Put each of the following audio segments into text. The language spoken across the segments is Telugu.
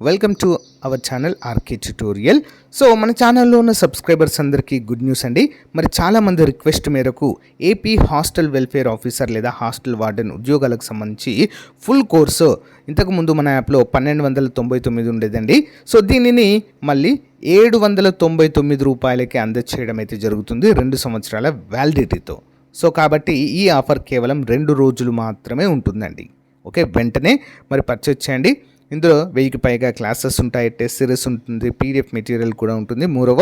Welcome to our channel RK tutorial. So మన ఛానల్లో ఉన్న సబ్స్క్రైబర్స్ అందరికీ గుడ్ న్యూస్ అండి. మరి చాలామంది రిక్వెస్ట్ మేరకు ఏపీ హాస్టల్ వెల్ఫేర్ ఆఫీసర్ లేదా హాస్టల్ వార్డెన్ ఉద్యోగాలకు సంబంధించి ఫుల్ కోర్సు ఇంతకుముందు మన యాప్లో 1299 ఉండేదండి. సో దీనిని మళ్ళీ 799 రూపాయలకి అందచేయడం అయితే జరుగుతుంది 2 సంవత్సరాల వ్యాలిడిటీతో. సో కాబట్టి ఈ ఆఫర్ కేవలం 2 రోజులు మాత్రమే ఉంటుందండి. ఓకే, వెంటనే మరి పర్చేజ్ చేయండి. ఇందులో 1000కి పైగా క్లాసెస్ ఉంటాయి, టెస్ట్ సిరీస్ ఉంటుంది, పీడిఎఫ్ మెటీరియల్ కూడా ఉంటుంది. మూడవ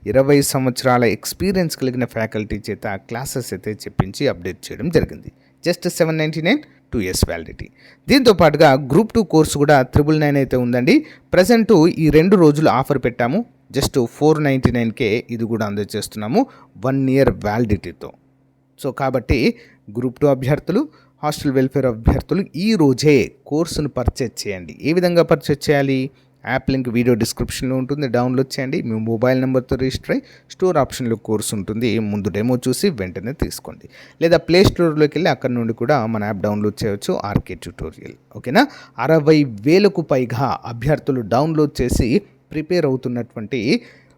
20 సంవత్సరాల ఎక్స్పీరియన్స్ కలిగిన ఫ్యాకల్టీ చేత క్లాసెస్ అయితే చెప్పించి అప్డేట్ చేయడం జరిగింది. Just 799 2 years validity. దీంతో పాటుగా గ్రూప్ 2 కోర్సు కూడా 999 అయితే ఉందండి. ప్రజెంటు ఈ 2 రోజులు ఆఫర్ పెట్టాము. జస్ట్ 499కే ఇది కూడా అందజేస్తున్నాము 1 year వ్యాలిడిటీతో. సో కాబట్టి గ్రూప్ 2 అభ్యర్థులు, హాస్టల్ వెల్ఫేర్ అభ్యర్థులు ఈ రోజే కోర్సును పర్చేజ్ చేయండి. ఏ విధంగా పర్చేజ్ చేయాలి? యాప్ లింక్ వీడియో డిస్క్రిప్షన్లో ఉంటుంది, డౌన్లోడ్ చేయండి. మీ మొబైల్ నెంబర్తో రిజిస్టర్ అయ్యి స్టోర్ ఆప్షన్లో కోర్సు ఉంటుంది, ముందు డెమో చూసి వెంటనే తీసుకోండి. లేదా ప్లే స్టోర్లోకి వెళ్ళి అక్కడ నుండి కూడా మన యాప్ డౌన్లోడ్ చేయవచ్చు, ఆర్కే ట్యుటోరియల్. ఓకేనా? 60,000కు పైగా అభ్యర్థులు డౌన్లోడ్ చేసి ప్రిపేర్ అవుతున్నటువంటి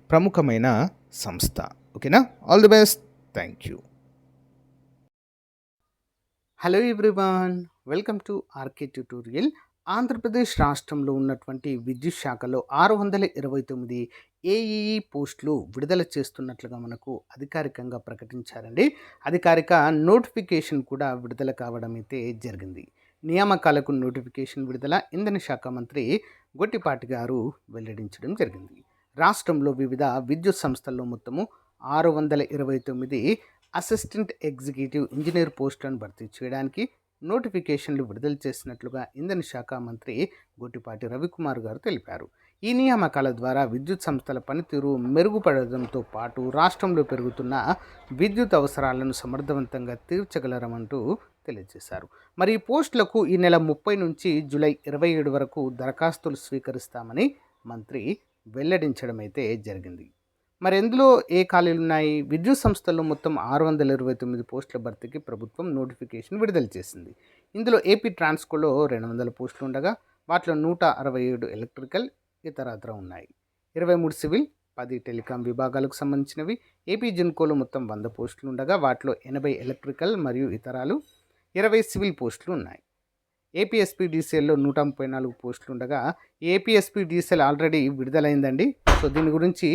ప్రముఖమైన సంస్థ. ఓకేనా? All the best. Thank you. Hello everyone, welcome to RK tutorial. Andhra Pradesh రాష్ట్రంలో ఉన్నటువంటి విద్యుత్ శాఖలో 629 ఏఈఈ పోస్టులు విడుదల చేస్తున్నట్లుగా మనకు అధికారికంగా ప్రకటించారండి. అధికారిక నోటిఫికేషన్ కూడా విడుదల కావడం అయితే జరిగింది. నియామకాలకు నోటిఫికేషన్ విడుదల ఇంధన శాఖ మంత్రి గొట్టిపాటి గారు వెల్లడించడం జరిగింది. రాష్ట్రంలో వివిధ విద్యుత్ సంస్థల్లో మొత్తము 629 అసిస్టెంట్ ఎగ్జిక్యూటివ్ ఇంజనీర్ పోస్టులను భర్తీ చేయడానికి నోటిఫికేషన్లు విడుదల చేసినట్లుగా ఇంధన శాఖ మంత్రి గొట్టిపాటి రవికుమార్ గారు తెలిపారు. ఈ నియామకాల ద్వారా విద్యుత్ సంస్థల పనితీరు మెరుగుపడడంతో పాటు రాష్ట్రంలో పెరుగుతున్న విద్యుత్ అవసరాలను సమర్థవంతంగా తీర్చగలరమంటూ తెలియజేశారు. మరి ఈ పోస్టులకు ఈ నెల 30 నుంచి జూలై 27 వరకు దరఖాస్తులు స్వీకరిస్తామని మంత్రి వెల్లడించడం అయితే జరిగింది. మరి ఎందులో ఏ ఖాళీలు ఉన్నాయి? విద్యుత్ సంస్థల్లో మొత్తం 629 పోస్టుల భర్తీకి ప్రభుత్వం నోటిఫికేషన్ విడుదల చేసింది. ఇందులో ఏపీ ట్రాన్స్కోలో 200 పోస్టులు ఉండగా వాటిలో 167 ఎలక్ట్రికల్ ఇతరత్ర ఉన్నాయి. 23 సివిల్, 10 టెలికాం విభాగాలకు సంబంధించినవి. ఏపీ జిన్కోలో మొత్తం 100 పోస్టులు ఉండగా వాటిలో 80 ఎలక్ట్రికల్ మరియు ఇతరాలు, 20 సివిల్ పోస్టులు ఉన్నాయి. ఏపీఎస్పీడీసీఎల్లో 134 పోస్టులు ఉండగా ఏపీఎస్పీడీసీఎల్ ఆల్రెడీ విడుదలైందండి. సో దీని గురించి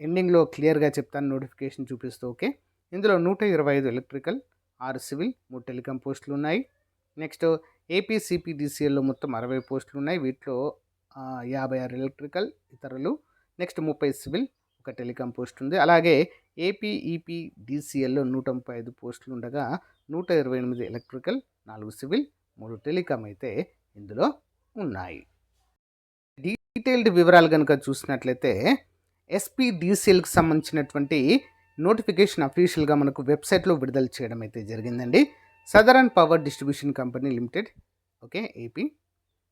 ఎండింగ్లో క్లియర్గా చెప్తాను, నోటిఫికేషన్ చూపిస్తూ. ఓకే, ఇందులో 125 ఎలక్ట్రికల్, 6 సివిల్, 3 టెలికాం పోస్టులు ఉన్నాయి. నెక్స్ట్ ఏపీసీపీడీసీఎల్లో మొత్తం 60 పోస్టులు ఉన్నాయి. వీటిలో 56 ఎలక్ట్రికల్ ఇతరులు, నెక్స్ట్ 30 సివిల్, 1 టెలికాం పోస్ట్ ఉంది. అలాగే ఏపీఈపీడీసీఎల్లో 135 పోస్టులు ఉండగా 128 ఎలక్ట్రికల్, 4 సివిల్, 3 టెలికాం అయితే ఇందులో ఉన్నాయి. డీటెయిల్డ్ వివరాలు కనుక చూసినట్లయితే ఎస్పీడీసీఎల్కి సంబంధించినటువంటి నోటిఫికేషన్ అఫీషియల్గా మనకు వెబ్సైట్లో విడుదల చేయడం అయితే జరిగిందండి. Southern power distribution company limited, okay, AP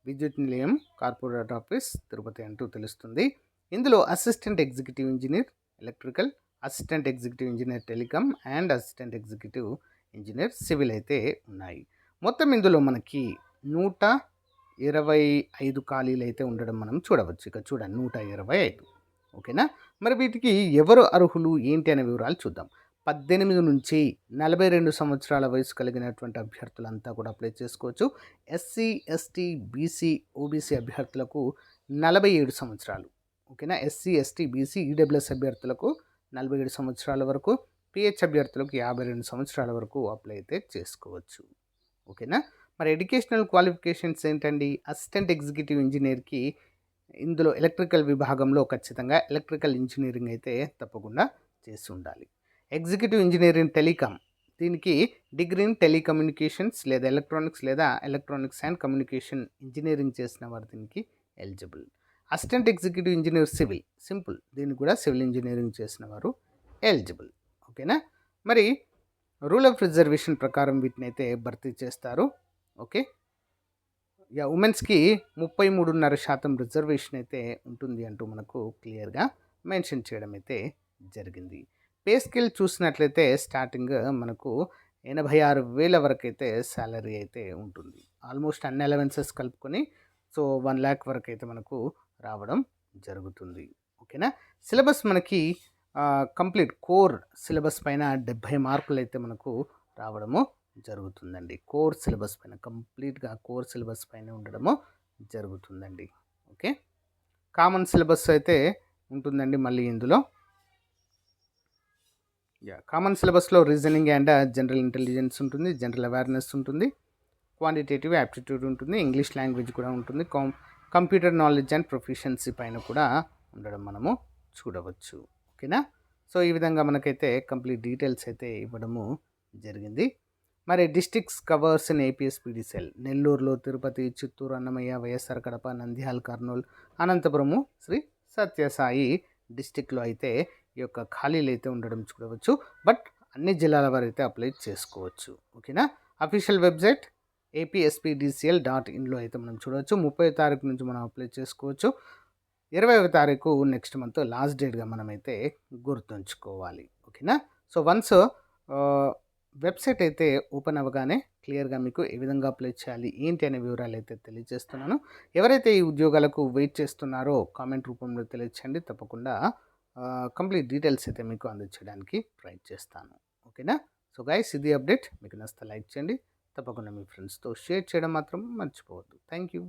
విద్యుత్ నిలయం కార్పొరేట్ ఆఫీస్ తిరుపతి అంటూ తెలుస్తుంది. ఇందులో assistant executive engineer electrical, assistant executive engineer telecom and assistant executive engineer civil అయితే ఉన్నాయి. మొత్తం ఇందులో మనకి 125 ఖాళీలు అయితే ఉండడం మనం చూడవచ్చు. ఇక చూడండి, 125. ఓకేనా? మరి వీటికి ఎవరు అర్హులు ఏంటి అనే వివరాలు చూద్దాం. 18 నుంచి 42 సంవత్సరాల వయసు కలిగినటువంటి అభ్యర్థులంతా కూడా అప్లై చేసుకోవచ్చు. ఎస్సీ, ఎస్టీ, బీసీ, ఓబీసీ అభ్యర్థులకు 47 సంవత్సరాలు. ఓకేనా? ఎస్సీ, ఎస్టీ, బీసీ, ఈడబ్ల్యూఎస్ అభ్యర్థులకు 47 సంవత్సరాల వరకు, పిహెచ్ అభ్యర్థులకు 52 సంవత్సరాల వరకు అప్లై అయితే చేసుకోవచ్చు. ఓకేనా? మరి ఎడ్యుకేషనల్ క్వాలిఫికేషన్స్ ఏంటండి? అసిస్టెంట్ ఎగ్జిక్యూటివ్ ఇంజనీర్కి ఇందులో ఎలక్ట్రికల్ విభాగంలో ఖచ్చితంగా ఎలక్ట్రికల్ ఇంజనీరింగ్ అయితే తప్పకుండా చేసి ఉండాలి. ఎగ్జిక్యూటివ్ ఇంజనీరింగ్ టెలికాం, దీనికి డిగ్రీ ఇన్ టెలికమ్యూనికేషన్స్ లేదా ఎలక్ట్రానిక్స్ లేదా ఎలక్ట్రానిక్స్ అండ్ కమ్యూనికేషన్ ఇంజనీరింగ్ చేసిన వారు దీనికి eligible. Assistant executive engineer civil, simple, దీనికి కూడా సివిల్ ఇంజనీరింగ్ చేసిన వారు ఎలిజిబుల్. ఓకేనా? మరి రూల్ ఆఫ్ రిజర్వేషన్ ప్రకారం వీటిని అయితే భర్తీ చేస్తారు. ఓకే, ఉమెన్స్కి 33.5% రిజర్వేషన్ అయితే ఉంటుంది అంటూ మనకు క్లియర్గా మెన్షన్ చేయడం అయితే జరిగింది. పే స్కేల్ చూసినట్లయితే స్టార్టింగ్ మనకు 86,000 వరకు అయితే శాలరీ అయితే ఉంటుంది. ఆల్మోస్ట్ అన్ని అలవెన్సెస్ కలుపుకొని సో 1,00,000 వరకు అయితే మనకు రావడం జరుగుతుంది. ఓకేనా. సిలబస్ మనకి కంప్లీట్ కోర్ సిలబస్ పైన 70 మార్కులు అయితే మనకు రావడము జరుగుతుందండి. కోర్ సిలబస్ పైన కంప్లీట్గా కోర్ సిలబస్ పైన ఉండడము జరుగుతుందండి. ఓకే. కామన్ సిలబస్ అయితే ఉంటుందండి మళ్ళీ ఇందులో. కామన్ సిలబస్లో రీజనింగ్ అండ్ జనరల్ ఇంటెలిజెన్స్ ఉంటుంది, జనరల్ అవేర్నెస్ ఉంటుంది, క్వాంటిటేటివ్ యాప్టిట్యూడ్ ఉంటుంది, ఇంగ్లీష్ లాంగ్వేజ్ కూడా ఉంటుంది, కంప్యూటర్ నాలెడ్జ్ అండ్ ప్రొఫిషియన్సీ పైన కూడా ఉండడం మనము చూడవచ్చు. ఓకేనా. సో ఈ విధంగా మనకైతే కంప్లీట్ డీటెయిల్స్ అయితే ఇవ్వడము జరిగింది. మరి డిస్ట్రిక్ట్స్ కవర్స్ ఇన్ ఏపీఎస్పీడీ సెల్ నెల్లూరులో, తిరుపతి, చిత్తూరు, అన్నమయ్య, వైఎస్ఆర్ కడప, నంద్యాల, కర్నూలు, అనంతపురము, శ్రీ సత్యసాయి డిస్టిక్లో అయితే ఈ యొక్క ఖాళీలు అయితే ఉండడం చూడవచ్చు. బట్ అన్ని జిల్లాల వారు అయితే అప్లై చేసుకోవచ్చు. ఓకేనా. అఫీషియల్ వెబ్సైట్ apspdcl.inలో అయితే మనం చూడవచ్చు. 30వ తారీఖు నుంచి మనం అప్లై చేసుకోవచ్చు. 20వ తారీఖు నెక్స్ట్ మంత్ లాస్ట్ డేట్గా మనమైతే గుర్తుంచుకోవాలి. ఓకేనా. సో వన్స్ వెబ్సైట్ అయితే ఓపెన్ అవ్వగానే క్లియర్గా మీకు ఏ విధంగా అప్లై చేయాలి ఏంటి అనే వివరాలు అయితే తెలియజేస్తున్నాను. ఎవరైతే ఈ ఉద్యోగాలకు వెయిట్ చేస్తున్నారో కామెంట్ రూపంలో తెలియచేయండి. తప్పకుండా కంప్లీట్ డీటెయిల్స్ అయితే మీకు అందించడానికి ట్రై చేస్తాను. ఓకేనా. సో గైస్, ఇది అప్డేట్. మీకు నచ్చితే లైక్ చేయండి. తప్పకుండా మీ ఫ్రెండ్స్తో షేర్ చేయడం మాత్రం మర్చిపోవద్దు. Thank you.